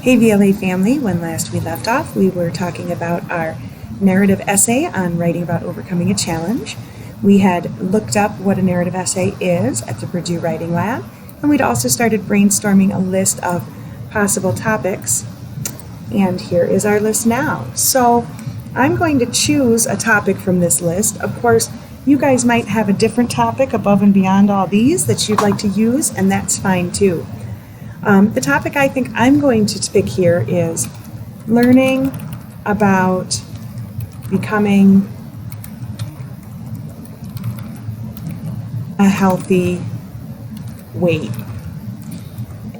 Hey VLA family, when last we left off, we were talking about our narrative essay on writing about overcoming a challenge. We had looked up what a narrative essay is at the Purdue Writing Lab, and we'd also started brainstorming a list of possible topics. And here is our list now. So I'm going to choose a topic from this list. Of course, you guys might have a different topic above and beyond all these that you'd like to use, and that's fine too. The topic I think I'm going to pick here is learning about becoming a healthy weight.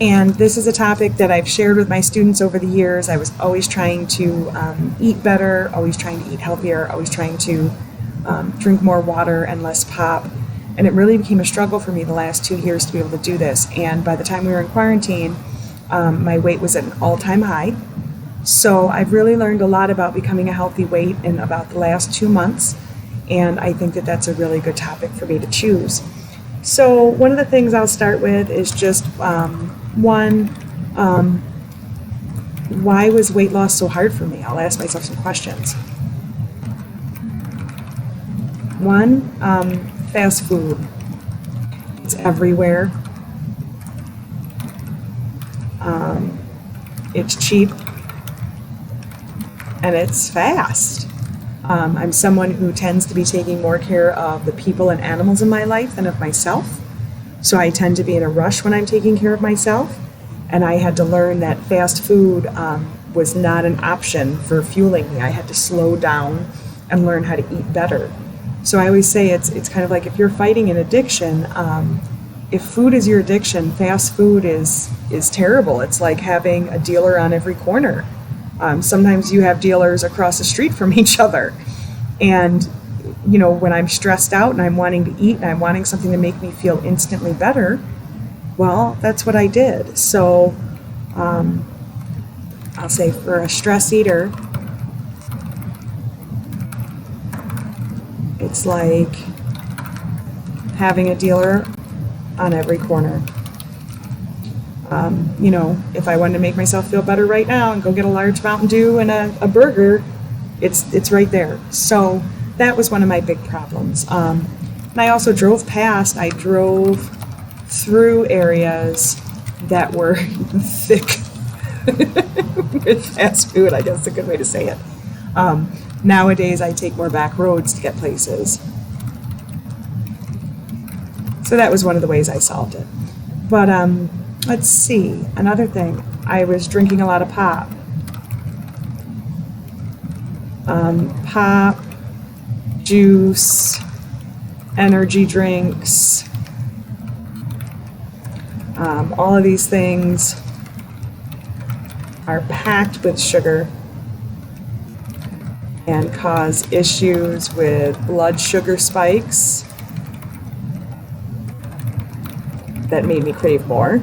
And this is a topic that I've shared with my students over the years. I was always trying to eat better, always trying to eat healthier, always trying to drink more water and less pop. And it really became a struggle for me the last 2 years to be able to do this. And by the time we were in quarantine, my weight was at an all-time high. So I've really learned a lot about becoming a healthy weight in about the last 2 months. And I think that that's a really good topic for me to choose. So one of the things I'll start with is just why was weight loss so hard for me? I'll ask myself some questions. One, fast food. It's everywhere. It's cheap and it's fast. I'm someone who tends to be taking more care of the people and animals in my life than of myself. So I tend to be in a rush when I'm taking care of myself. And I had to learn that fast food was not an option for fueling me. I had to slow down and learn how to eat better. So I always say it's kind of like if you're fighting an addiction, if food is your addiction, fast food is terrible. It's like having a dealer on every corner. Sometimes you have dealers across the street from each other. And, you know, when I'm stressed out and I'm wanting to eat and I'm wanting something to make me feel instantly better, well, that's what I did. So I'll say for a stress eater, it's like having a dealer on every corner. You know, if I wanted to make myself feel better right now and go get a large Mountain Dew and a burger, it's right there. So that was one of my big problems. And I also drove through areas that were thick with fast food, I guess is a good way to say it. Nowadays, I take more back roads to get places. So that was one of the ways I solved it. But let's see, another thing. I was drinking a lot of pop. Pop, juice, energy drinks, all of these things are packed with sugar and cause issues with blood sugar spikes that made me crave more.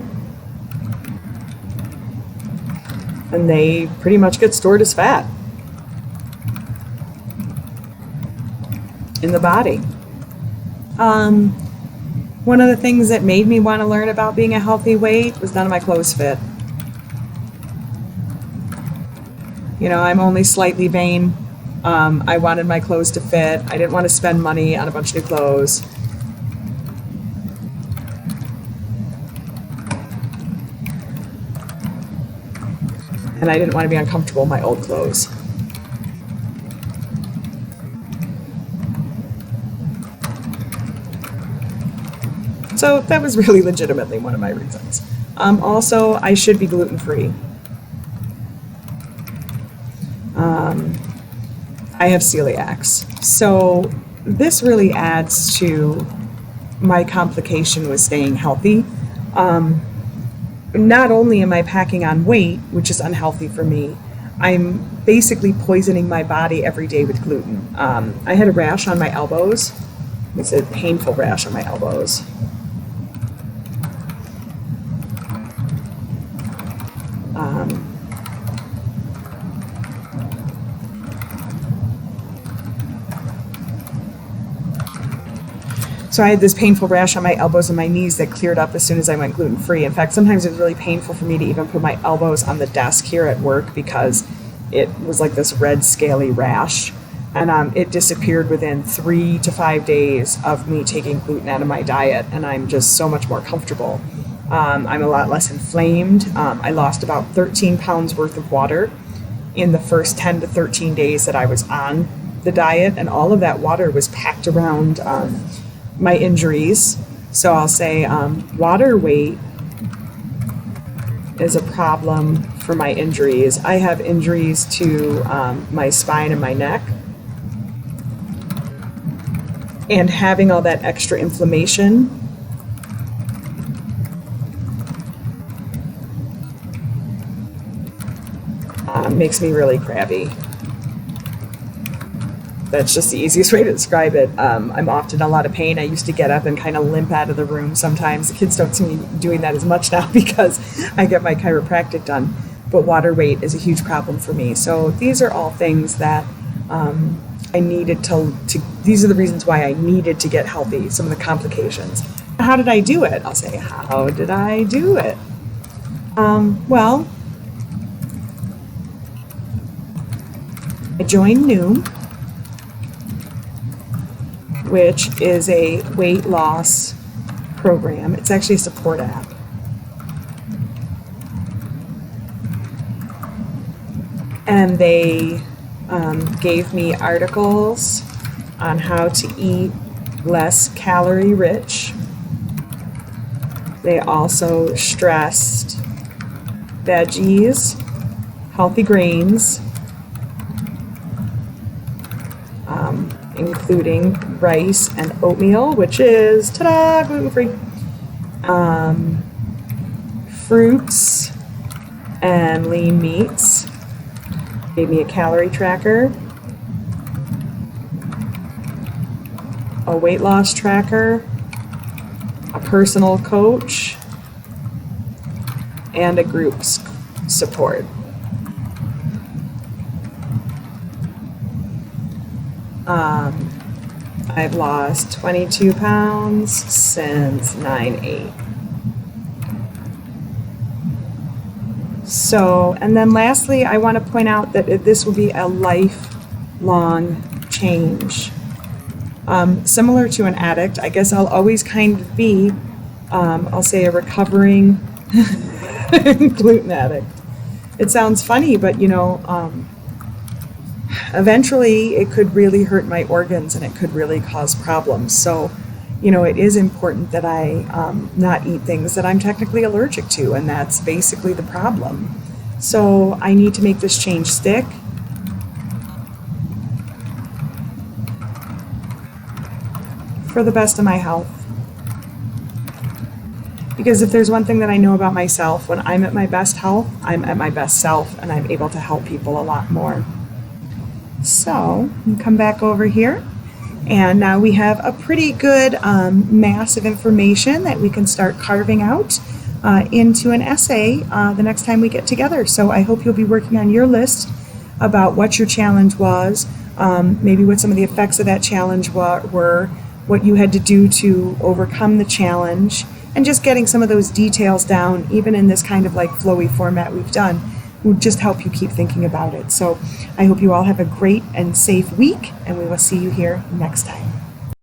And they pretty much get stored as fat in the body. One of the things that made me want to learn about being a healthy weight was none of my clothes fit. You know, I'm only slightly vain. I wanted my clothes to fit. I didn't want to spend money on a bunch of new clothes. And I didn't want to be uncomfortable in my old clothes. So that was really legitimately one of my reasons. Also, I should be gluten-free. I have celiacs. So this really adds to my complication with staying healthy. Not only am I packing on weight, which is unhealthy for me, I'm basically poisoning my body every day with gluten. I had a rash on my elbows. It's a painful rash on my elbows. So I had this painful rash on my elbows and my knees that cleared up as soon as I went gluten-free. In fact, sometimes it was really painful for me to even put my elbows on the desk here at work because it was like this red scaly rash. And it disappeared within 3 to 5 days of me taking gluten out of my diet, and I'm just so much more comfortable. I'm a lot less inflamed. I lost about 13 pounds worth of water in the first 10 to 13 days that I was on the diet, and all of that water was packed around my injuries. So I'll say water weight is a problem for my injuries. I have injuries to my spine and my neck. And having all that extra inflammation makes me really crabby. That's just the easiest way to describe it. I'm often in a lot of pain. I used to get up and kind of limp out of the room sometimes. The kids don't see me doing that as much now because I get my chiropractic done. But water weight is a huge problem for me. So these are all things that I needed to these are the reasons why I needed to get healthy, some of the complications. How did I do it? I'll say, how did I do it? Well, I joined Noom, which is a weight loss program. It's actually a support app. And they gave me articles on how to eat less calorie rich. They also stressed veggies, healthy grains, including rice and oatmeal, which is, ta-da, gluten-free. Fruits and lean meats. Gave me a calorie tracker, a weight loss tracker, a personal coach, and a group support. I've lost 22 pounds since 9/8. So, and then lastly, I want to point out that this will be a lifelong change. Similar to an addict, I guess I'll always kind of be, I'll say, a recovering gluten addict. It sounds funny, but eventually it could really hurt my organs and it could really cause problems. So, it is important that I not eat things that I'm technically allergic to, and that's basically the problem. So I need to make this change stick. For the best of my health. Because if there's one thing that I know about myself, when I'm at my best health, I'm at my best self, and I'm able to help people a lot more. So, come back over here. And now we have a pretty good mass of information that we can start carving out into an essay the next time we get together. So I hope you'll be working on your list about what your challenge was, maybe what some of the effects of that challenge were, what you had to do to overcome the challenge, and just getting some of those details down, even in this kind of like flowy format we've done, will just help you keep thinking about it. So I hope you all have a great and safe week, and we will see you here next time.